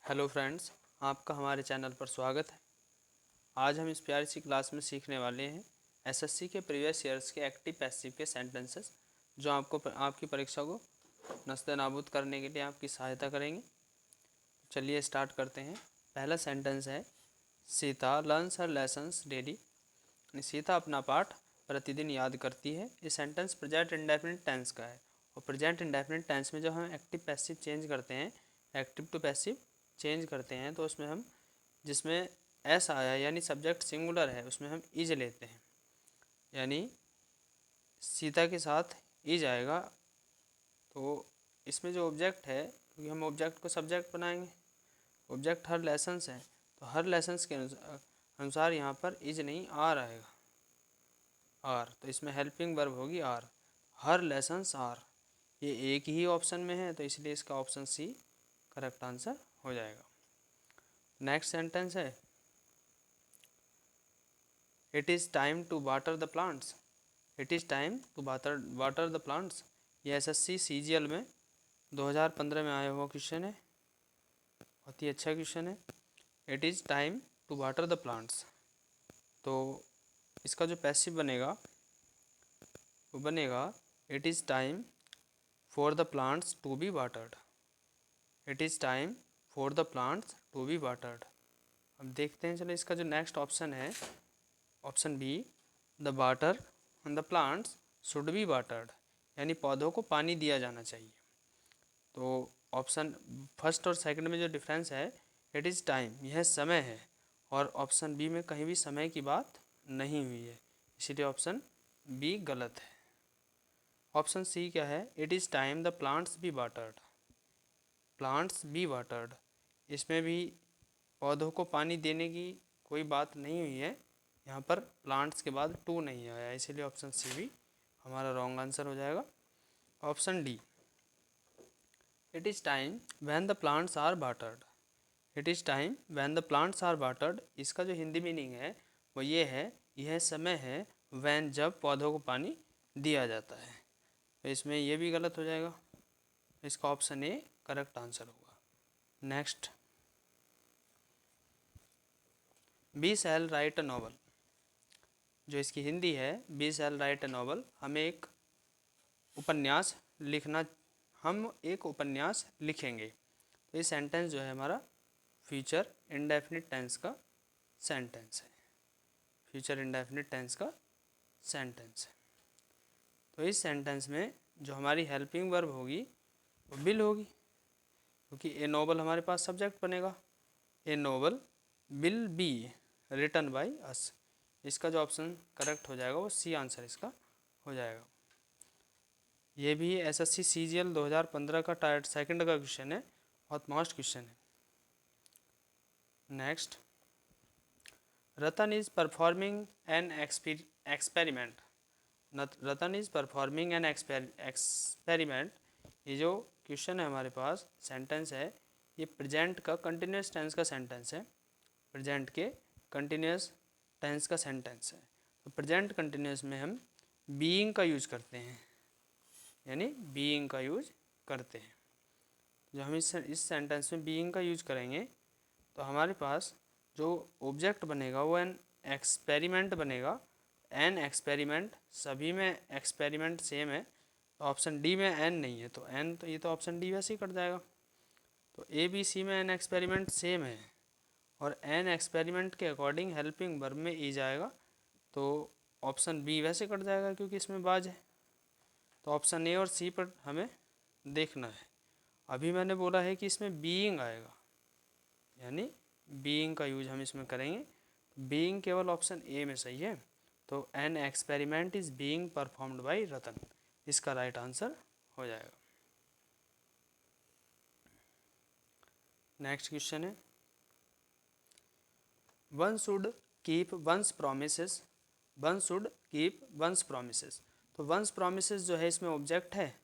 Hello friends, आपका हमारे channel पर स्वागत है। आज हम इस प्यारी सी क्लास में सीखने वाले हैं एसएससी के प्रीवियस ईयर्स के एक्टिव पैसिव के सेंटेंसेस जो आपकी परीक्षा को नस्ते नाबूद करने के लिए आपकी सहायता करेंगे। चलिए स्टार्ट करते हैं। पहला सेंटेंस है सीता लर्न्स हर लेसन्स डेली। सीता अपना पाठ प्रतिदिन याद करती है। ये सेंटेंस प्रेजेंट इंडेफिनिट टेंस का है और प्रेजेंट इंडेफिनिट टेंस में जब हम एक्टिव पैसिव चेंज करते हैं, एक्टिव टू पैसिव चेंज करते हैं, तो उसमें हम जिसमें एस आया यानी सब्जेक्ट सिंगुलर है उसमें हम इज लेते हैं। यानी सीता के साथ इज आएगा तो इसमें जो ऑब्जेक्ट है, क्योंकि हम ऑब्जेक्ट को सब्जेक्ट बनाएंगे, ऑब्जेक्ट हर लेसन्स है तो हर लेसन्स के अनुसार यहाँ पर इज नहीं आर आएगा। आर तो इसमें हेल्पिंग वर्ब होगी आर। हर लेसन्स आर, ये एक ही ऑप्शन में है तो इसलिए इसका ऑप्शन सी करेक्ट आंसर हो जाएगा। नेक्स्ट सेंटेंस है it is time to water the plants. It is time to water the plants, ये एसएससी सीजीएल में 2015 में आया हुआ क्वेश्चन है। बहुत ही अच्छा क्वेश्चन है। It is time to water the plants, तो इसका जो पैसिव बनेगा वो बनेगा it is time for the plants to be watered. It is time for the plants to be watered. अब देखते हैं, चलो इसका जो नेक्स्ट ऑप्शन है option B, the water the plants should be watered, यानी पौधों को पानी दिया जाना चाहिए। तो ऑप्शन फर्स्ट और सेकंड में जो डिफरेंस है इट इज़ टाइम, यह समय है, और ऑप्शन बी में कहीं भी समय की बात नहीं हुई है, इसीलिए ऑप्शन बी गलत है। ऑप्शन सी क्या है, it is time the plants be watered. Plants be watered, इसमें भी पौधों को पानी देने की कोई बात नहीं हुई है, यहाँ पर प्लांट्स के बाद टू नहीं आया, इसीलिए ऑप्शन सी भी हमारा रॉन्ग आंसर हो जाएगा। Option D, it is time when the plants are watered. It is time when the plants are watered, इसका जो हिंदी मीनिंग है वो ये है, यह समय है व्हेन जब पौधों को पानी दिया जाता है, तो इसमें ये भी गलत हो जाएगा, इसका ऑप्शन ए करेक्ट आंसर होगा। Next, we shall write a novel, जो इसकी हिंदी है we shall write a novel, हमें एक उपन्यास लिखना, हम एक उपन्यास लिखेंगे। तो ये सेंटेंस जो है हमारा फ्यूचर इंडेफिनिट टेंस का सेंटेंस है, फ्यूचर इंडेफिनिट टेंस का सेंटेंस है। तो इस सेंटेंस में जो हमारी हेल्पिंग वर्ब होगी वो विल होगी, क्योंकि ए नोवेल हमारे पास सब्जेक्ट बनेगा। A novel will be written by us, इसका जो ऑप्शन करेक्ट हो जाएगा वो सी आंसर इसका हो जाएगा। ये भी एसएससी सीजीएल 2015 का टायर सेकंड का क्वेश्चन है, बहुत मस्ट क्वेश्चन है। Next, Ratan is performing an experiment. Ratan is performing an experiment, ये जो क्वेश्चन है हमारे पास सेंटेंस है, ये प्रेजेंट का कंटिन्यूस टेंस का सेंटेंस है, प्रेजेंट के कंटिन्यूस टेंस का सेंटेंस है। तो प्रेजेंट कंटिन्यूस में हम बीइंग का यूज करते हैं, यानी बीइंग का यूज करते हैं। जब हम इस सेंटेंस में बीइंग का यूज करेंगे तो हमारे पास जो ऑब्जेक्ट बनेगा वो एन एक्सपेरिमेंट बनेगा। एन एक्सपेरिमेंट, सभी में एक्सपेरिमेंट सेम है, तो ऑप्शन डी में एन नहीं है, तो एन तो ये तो ऑप्शन डी वैसे ही कट जाएगा। तो ए बी सी में एन एक्सपेरिमेंट सेम है और एन एक्सपेरिमेंट के अकॉर्डिंग हेल्पिंग वर्ब में ई जाएगा, तो ऑप्शन बी वैसे कट जाएगा क्योंकि इसमें बाज है। तो ऑप्शन ए और सी पर हमें देखना है। अभी मैंने बोला है कि इसमें बीइंग आएगा, यानी बीइंग का यूज हम इसमें करेंगे। बीइंग केवल ऑप्शन ए में सही है, तो an experiment is being performed by Ratan, इसका राइट आंसर हो जाएगा। नेक्स्ट क्वेश्चन है one should keep one's promises. One should keep one's promises, तो वंस प्रोमिसेस जो है इसमें ऑब्जेक्ट है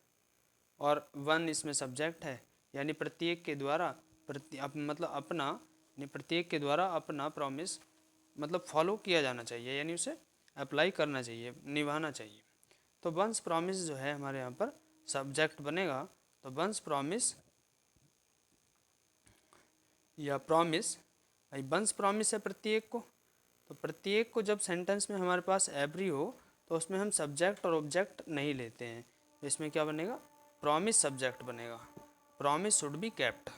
और वन इसमें सब्जेक्ट है, यानी प्रत्येक के द्वारा मतलब अपना, यानी प्रत्येक के द्वारा अपना प्रॉमिस मतलब फॉलो किया जाना चाहिए, यानी उसे अप्लाई करना चाहिए, निभाना चाहिए। तो वंस प्रॉमिस जो है हमारे यहाँ पर सब्जेक्ट बनेगा, तो वंस प्रॉमिस या प्रॉमिस, भाई वंस प्रॉमिस है प्रत्येक को, तो प्रत्येक को जब सेंटेंस में हमारे पास एवरी हो तो उसमें हम सब्जेक्ट और ऑब्जेक्ट नहीं लेते हैं, तो इसमें क्या बनेगा, प्रॉमिस सब्जेक्ट बनेगा। Promise should be kept,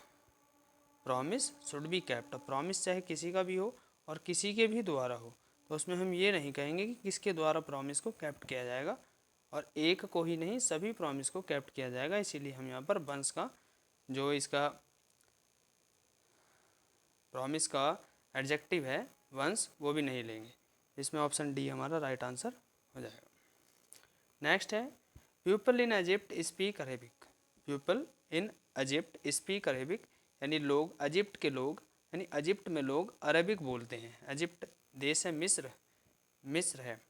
promise should be kept. Promise चाहे किसी का भी हो और किसी के भी द्वारा हो, तो उसमें हम ये नहीं कहेंगे कि किसके द्वारा प्रॉमिस को केप्ट किया जाएगा, और एक को ही नहीं सभी प्रॉमिस को केप्ट किया जाएगा। इसीलिए हम यहाँ पर वंस का जो इसका प्रॉमिस का एडजेक्टिव है वंस, वो भी नहीं लेंगे। इसमें ऑप्शन डी हमारा राइट आंसर हो जाएगा। नेक्स्ट है people in Egypt speak Arabic. People in Egypt speak Arabic, यानी लोग, इजिप्ट के लोग, यानी इजिप्ट में लोग अरेबिक बोलते हैं। इजिप्ट देश है मिस्र, मिस्र है,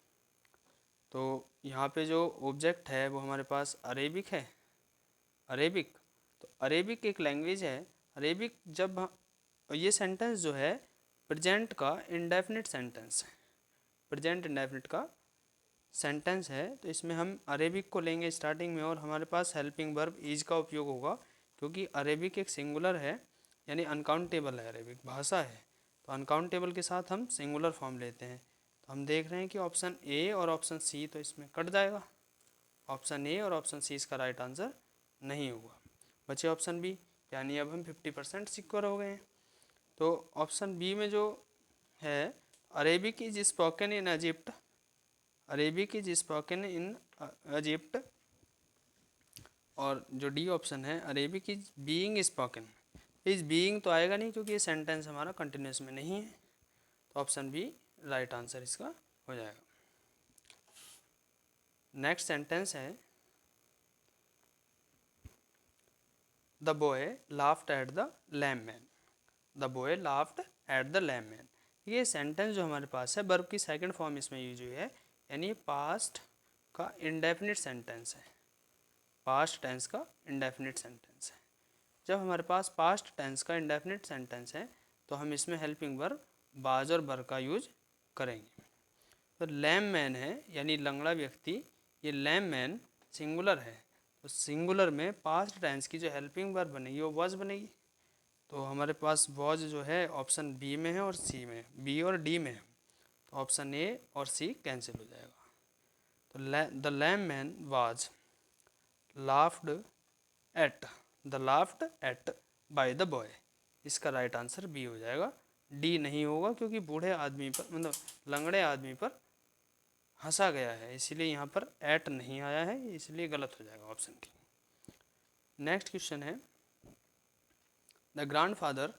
तो यहाँ पे जो ऑब्जेक्ट है वो हमारे पास अरेबिक है, अरेबिक। तो अरेबिक एक लैंग्वेज है। अरेबिक जब ये सेंटेंस जो है प्रेजेंट का इंडेफिनिट सेंटेंस है, प्रेजेंट इंडेफिनिट का सेंटेंस है, तो इसमें हम अरेबिक को लेंगे स्टार्टिंग में, और हमारे पास हेल्पिंग वर्ब इज का उपयोग होगा, क्योंकि अरेबिक एक सिंगुलर है, यानी अनकाउंटेबल है, अरेबिक भाषा है, तो अनकाउंटेबल के साथ हम सिंगुलर फॉर्म लेते हैं। तो हम देख रहे हैं कि ऑप्शन ए और ऑप्शन सी तो इसमें कट जाएगा, ऑप्शन ए और ऑप्शन सी इसका राइट आंसर नहीं हुआ। बचे ऑप्शन बी, यानी अब हम 50% सिक्योर हो गए हैं। तो ऑप्शन बी में जो है Arabic is spoken in Egypt, Arabic is spoken in Egypt, और जो डी ऑप्शन है Arabic is being spoken, is being तो आएगा नहीं क्योंकि ये सेंटेंस हमारा कंटिन्यूस में नहीं है, तो ऑप्शन बी राइट आंसर इसका हो जाएगा। नेक्स्ट सेंटेंस है the boy laughed at the lamp man, the boy laughed at the lamp man. ये सेंटेंस जो हमारे पास है वर्ब की सेकंड फॉर्म इसमें यूज हुई है, यानी पास्ट का इंडेफिनिट सेंटेंस है, पास्ट टेंस का इंडेफिनिट सेंटेंस है। जब हमारे पास पास्ट टेंस का इंडेफिनिट सेंटेंस है तो हम इसमें हेल्पिंग वर्ब बाज और बर का यूज करेंगे। तो लैम्प मैन है यानी लंगड़ा व्यक्ति, ये लैम्प मैन सिंगुलर है, तो सिंगुलर में पास्ट टेंस की जो हेल्पिंग वर्ब बनेगी वो वॉज बनेगी। तो हमारे पास वॉज जो है ऑप्शन बी में है और सी में, बी और डी में है, तो ऑप्शन ए और सी कैंसिल हो जाएगा। तो the lamp man was laughed eight, the laughed eight by the boy, इसका राइट आंसर बी हो जाएगा, डी नहीं होगा क्योंकि बूढ़े आदमी पर, मतलब लंगड़े आदमी पर हंसा गया है, इसलिए यहाँ पर एट नहीं आया है, इसलिए गलत हो जाएगा ऑप्शन डी। नेक्स्ट क्वेश्चन है the grandfather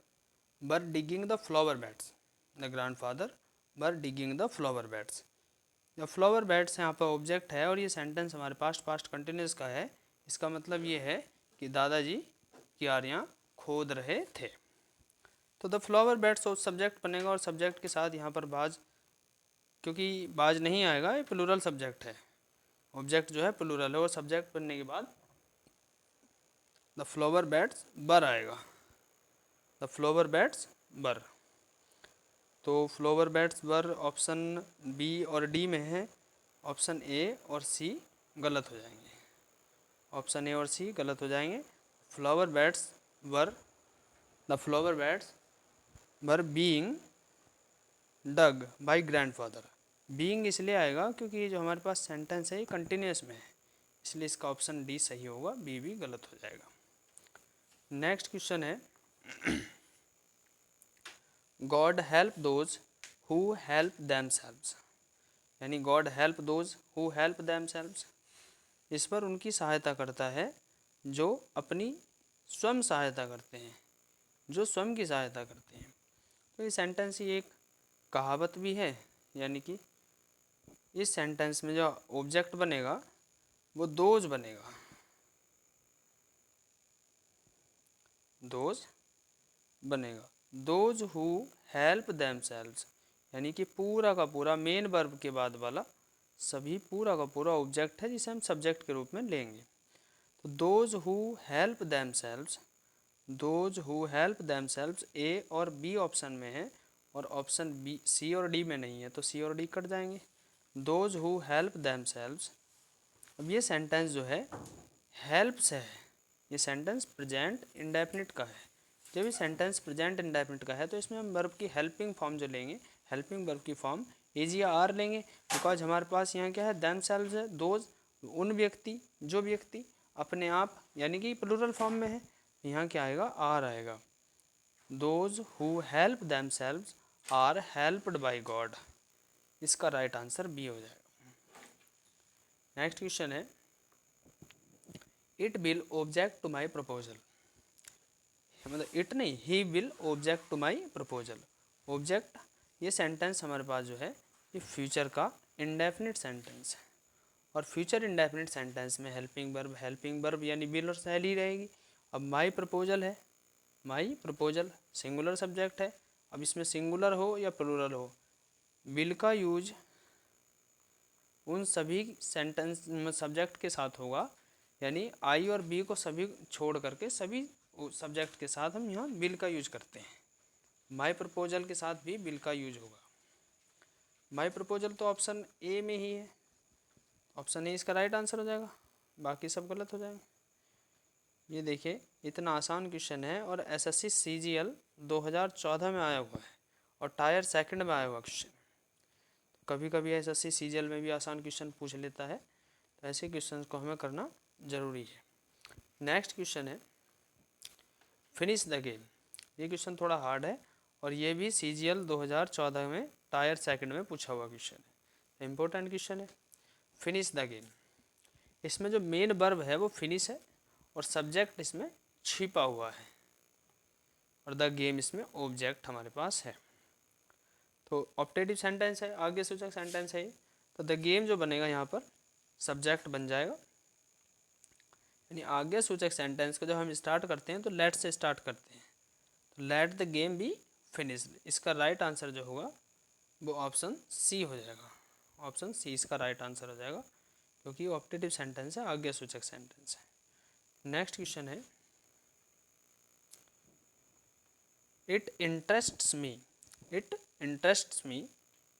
were digging the flower beds, the grandfather were digging the flower beds. जो फ्लावर बेड्स यहाँ पर ऑब्जेक्ट है और ये सेंटेंस हमारे पास्ट पास्ट कंटिन्यूस का है, इसका मतलब ये है कि दादाजी क्यारियाँ खोद रहे थे। तो द फ्लावर बेड्स सब्जेक्ट बनेगा और सब्जेक्ट के साथ यहाँ पर बाज, क्योंकि बाज नहीं आएगा, ये प्लूरल सब्जेक्ट है, ऑब्जेक्ट जो है प्लूरल है, और सब्जेक्ट बनने के बाद द फ्लावर बेड्स बर आएगा, द फ्लावर बेड्स बर। तो फ्लावर बेड्स बर ऑप्शन बी और डी में है, ऑप्शन ए और सी गलत हो जाएंगे, ऑप्शन ए और सी गलत हो जाएंगे। Flower beds were, the flower beds were being dug by grandfather. Being इसलिए आएगा क्योंकि ये जो हमारे पास सेंटेंस है ये कंटिन्यूस में है, इसलिए इसका ऑप्शन डी सही होगा, बी भी गलत हो जाएगा। नेक्स्ट क्वेश्चन है God help those who help themselves, यानी God help those who help themselves, ईश्वर उनकी सहायता करता है जो अपनी स्वयं सहायता करते हैं, जो स्वयं की सहायता करते हैं। तो ये सेंटेंस ही एक कहावत भी है, यानी कि इस सेंटेंस में जो ऑब्जेक्ट बनेगा वो दोज बनेगा, दोज बनेगा, दोज हु हेल्प देमसेल्व्स, यानी कि पूरा का पूरा मेन वर्ब के बाद वाला सभी पूरा का पूरा ऑब्जेक्ट है जिसे हम सब्जेक्ट के रूप में लेंगे। तो those who help themselves, those who help themselves A और बी ऑप्शन में है, और ऑप्शन बी सी और डी में नहीं है, तो सी और डी कट जाएंगे। दोज हु हेल्प देमसेल्व्स, अब ये सेंटेंस जो है हेल्प्स है, ये सेंटेंस प्रेजेंट इंडेफिनिट का है, जब ये सेंटेंस प्रेजेंट इंडेफिनिट का है तो इसमें हम वर्ब की हेल्पिंग फॉर्म जो लेंगे, हेल्पिंग वर्ब की फॉर्म इज या आर लेंगे, बिकॉज हमारे पास यहाँ क्या है, देमसेल्व्स है, दोज उन व्यक्ति, जो व्यक्ति अपने आप, यानी कि प्लूरल फॉर्म में है, यहाँ क्या आएगा, आर आएगा। Those who help themselves are helped by God, इसका राइट आंसर बी हो जाएगा। नेक्स्ट क्वेश्चन है, it will object to my proposal, मतलब इट नहीं, he will object to my proposal. Object, ये सेंटेंस हमारे पास जो है ये फ्यूचर का इंडेफिनिट सेंटेंस है, और फ्यूचर इंडेफिनिट सेंटेंस में हेल्पिंग वर्ब यानी विल और शैल ही रहेगी। अब माई प्रपोजल है, माई प्रपोजल सिंगुलर सब्जेक्ट है, अब इसमें सिंगुलर हो या प्लूरल हो, विल का यूज उन सभी सेंटेंस सब्जेक्ट के साथ होगा, यानी आई और बी को सभी छोड़ करके सभी सब्जेक्ट के साथ हम यहाँ विल का यूज करते हैं। माई प्रपोजल के साथ भी विल का यूज होगा। माई प्रपोजल तो ऑप्शन ए में ही है, ऑप्शन ए इसका राइट आंसर हो जाएगा, बाकी सब गलत हो जाएंगे। ये देखिए इतना आसान क्वेश्चन है और एसएससी सीजीएल 2014 में आया हुआ है और टायर सेकंड में आया हुआ क्वेश्चन। कभी कभी एसएससी सीजीएल में भी आसान क्वेश्चन पूछ लेता है, तो ऐसे क्वेश्चन को हमें करना जरूरी है। नेक्स्ट क्वेश्चन है, फिनिश द गेम। ये क्वेश्चन थोड़ा हार्ड है और ये भी सीजीएल 2014 में टायर सेकंड में पूछा हुआ क्वेश्चन है, इंपॉर्टेंट क्वेश्चन है। फिनिश द गेम, इसमें जो मेन वर्ब है वो फिनिश है और सब्जेक्ट इसमें छिपा हुआ है और द गेम इसमें ऑब्जेक्ट हमारे पास है। तो ऑप्टेटिव सेंटेंस है, आगे सूचक सेंटेंस है, तो द गेम जो बनेगा यहाँ पर सब्जेक्ट बन जाएगा, यानी आगे सूचक सेंटेंस को जब हम स्टार्ट करते हैं तो लेट से स्टार्ट करते हैं, तो let the game be finished. इसका राइट आंसर जो होगा वो ऑप्शन सी हो जाएगा, ऑप्शन सी इसका राइट आंसर हो जाएगा, क्योंकि ऑप्टेटिव सेंटेंस है, आगे सूचक सेंटेंस है। नेक्स्ट क्वेश्चन है, it interests me, it interests me,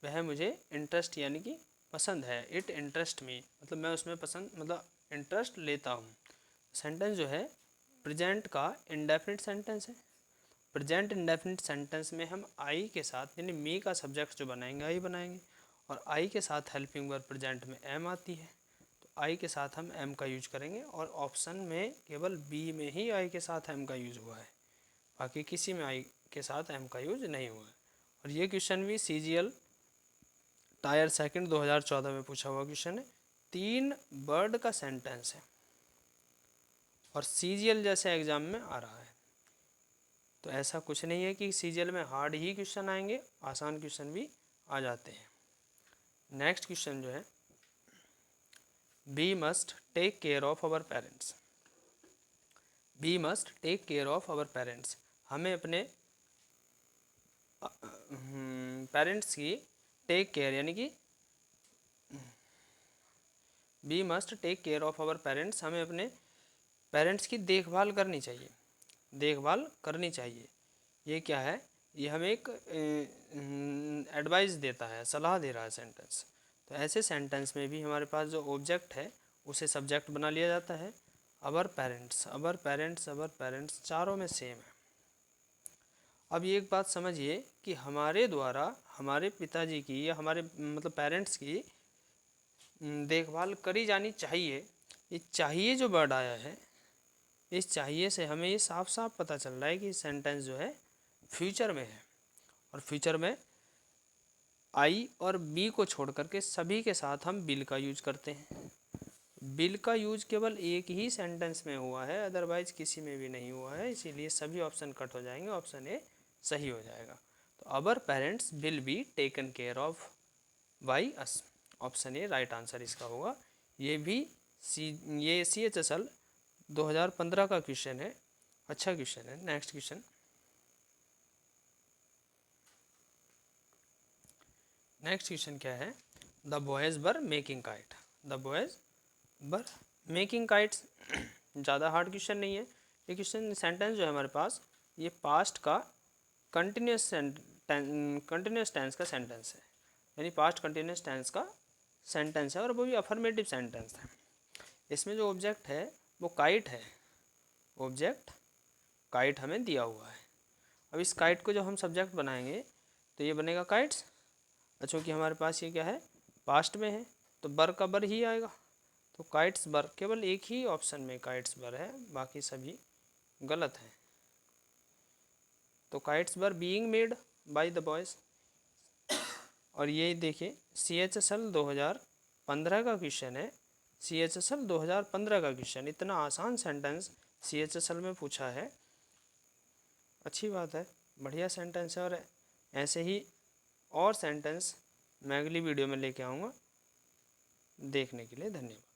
वह मुझे इंटरेस्ट यानी कि पसंद है, इट इंटरेस्ट मी मतलब मैं उसमें पसंद मतलब इंटरेस्ट लेता हूँ। सेंटेंस जो है प्रेजेंट का इंडेफिनिट सेंटेंस है, प्रेजेंट इंडेफिनिट सेंटेंस में हम आई के साथ यानी मी का सब्जेक्ट जो बनाएंगे आई बनाएंगे, और आई के साथ हेल्पिंग वर्ब प्रेजेंट में एम आती है, तो आई के साथ हम एम का यूज करेंगे, और ऑप्शन में केवल बी में ही आई के साथ एम का यूज हुआ है, बाकी किसी में आई के साथ एम का यूज नहीं हुआ है। और ये क्वेश्चन भी सीजीएल टायर सेकंड 2014 में पूछा हुआ क्वेश्चन है, 3 वर्ड का सेंटेंस है और सीजीएल जैसे एग्जाम में आ रहा है, तो ऐसा कुछ नहीं है कि सीजीएल में हार्ड ही क्वेश्चन आएंगे, आसान क्वेश्चन भी आ जाते हैं। नेक्स्ट क्वेश्चन जो है, we must take care of our parents, we must take care of our parents, हमें अपने पेरेंट्स की टेक केयर यानी कि we must take care of our parents, हमें अपने पेरेंट्स की देखभाल करनी चाहिए, देखभाल करनी चाहिए। ये क्या है, ये हमें एक एडवाइस देता है, सलाह दे रहा है सेंटेंस। तो ऐसे सेंटेंस में भी हमारे पास जो ऑब्जेक्ट है उसे सब्जेक्ट बना लिया जाता है। अवर पेरेंट्स, अवर पेरेंट्स, अवर पेरेंट्स चारों में सेम है। अब ये एक बात समझिए कि हमारे द्वारा हमारे पिताजी की या हमारे मतलब पेरेंट्स की देखभाल करी जानी चाहिए, ये चाहिए जो वर्ड आया है, इस चाहिए से हमें ये साफ साफ पता चल रहा है कि सेंटेंस जो है फ्यूचर में है, और फ्यूचर में आई और बी को छोड़ करके सभी के साथ हम विल का यूज करते हैं। विल का यूज केवल एक ही सेंटेंस में हुआ है, अदरवाइज किसी में भी नहीं हुआ है, इसीलिए सभी ऑप्शन कट हो जाएंगे, ऑप्शन ए सही हो जाएगा। तो अवर parents will be taken care of by us, option A right answer इसका होगा। ये भी ये CHSL 2015 का क्वेश्चन है, अच्छा क्वेश्चन है। नेक्स्ट क्वेश्चन, नेक्स्ट क्वेश्चन क्या है, the boys were making kite, the boys were making kites, ज़्यादा हार्ड क्वेश्चन नहीं है। ये क्वेश्चन सेंटेंस जो है हमारे पास ये पास्ट का कंटिन्यूस टेंस का सेंटेंस है, यानी पास्ट कंटिन्यूस टेंस का सेंटेंस है और वो भी अफर्मेटिव सेंटेंस है। इसमें जो ऑब्जेक्ट है वो काइट है, ऑब्जेक्ट काइट हमें दिया हुआ है, अब इस काइट को जब हम सब्जेक्ट बनाएंगे तो ये बनेगा काइट्स। चूँकि हमारे पास ये क्या है, पास्ट में है, तो बर का बर ही आएगा। तो काइट्स बर, केवल एक ही ऑप्शन में काइट्स बर है, बाकी सभी गलत हैं। तो काइट्स बर being made by the boys. और ये देखिए CHSL 2015 का क्वेश्चन है। CHSL 2015 का क्वेश्चन, इतना आसान सेंटेंस CHSL में पूछा है। अच्छी बात है, बढ़िया सेंटेंस है। और ऐसे ही और सेंटेंस मैं अगली वीडियो में लेके आऊँगा। देखने के लिए धन्यवाद।